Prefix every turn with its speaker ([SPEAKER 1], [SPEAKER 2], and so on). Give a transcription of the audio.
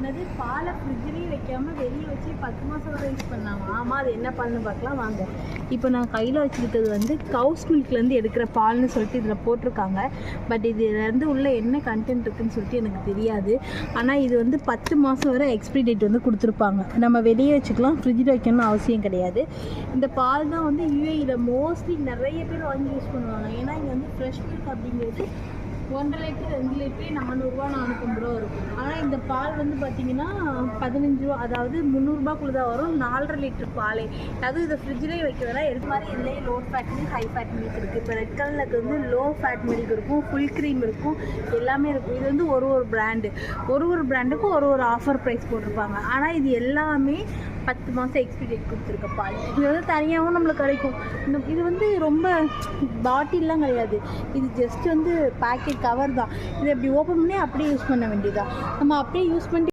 [SPEAKER 1] என்னது பாலை ஃப்ரிட்ஜ்லேயே வைக்காமல் வெளியே வச்சு 10 மாதம் வரை யூஸ் பண்ணாங்க. ஆமாம், அது என்ன பால்னு பார்க்கலாம் வாங்க. இப்போ நான் கையில் வச்சுக்கிட்டது வந்து கவுஸ் மில்க்லேருந்து எடுக்கிற பால்னு சொல்லிட்டு இதில் போட்டிருக்காங்க. பட் இதுலேருந்து உள்ள என்ன கண்டென்ட் இருக்குதுன்னு சொல்லிட்டு எனக்கு தெரியாது. ஆனால் இது வந்து 10 மாதம் வரை எக்ஸ்பிரி டேட் வந்து கொடுத்துருப்பாங்க. நம்ம வெளியே வச்சுக்கலாம், ஃப்ரிட்ஜில் வைக்கணும்னு அவசியம் கிடையாது. இந்த பால் தான் வந்து யூஏஇயில் மோஸ்ட்லி நிறைய பேர் வாங்கி யூஸ் பண்ணுவாங்க. ஏன்னா இங்கே வந்து ஃப்ரெஷ் மில்க் அப்படிங்கிறது 1.5 லிட்டர் 2 லிட்டரே 400 ரூபா 450 ரூபா இருக்கும். ஆனால் இந்த பால் வந்து பார்த்தீங்கன்னா 15 ரூபா, அதாவது 300 ரூபாக்குள்ளே தான் வரும். 4.5 லிட்டர் பாலே. அதுவும் இதை ஃப்ரிட்ஜ்லேயே வைக்க வேணா எடுத்து மாதிரி இதுலேயே low fat milk, high fat milk இருக்குது. இப்போ ரெட் கலருக்கு வந்து லோ ஃபேட் மில்க் இருக்கும், ஃபுல் க்ரீம் இருக்கும், எல்லாமே இருக்கும். இது வந்து ஒரு பிராண்டு, ஒரு பிராண்டுக்கும் ஒரு ஆஃபர் ப்ரைஸ் போட்டிருப்பாங்க. ஆனால் இது எல்லாமே 10 மாதம் எக்ஸ்பிரி டேட் கொடுத்துருக்க பால். இது வந்து தனியாகவும் நம்மளுக்கு கிடைக்கும். இது வந்து ரொம்ப பாட்டில்லாம் கிடையாது, இது ஜஸ்ட் வந்து பேக்கெட் கவர் தான். இதை இப்படி ஓப்பன் பண்ணி அப்படியே யூஸ் பண்ண வேண்டியதான். நம்ம அப்படியே யூஸ் பண்ணி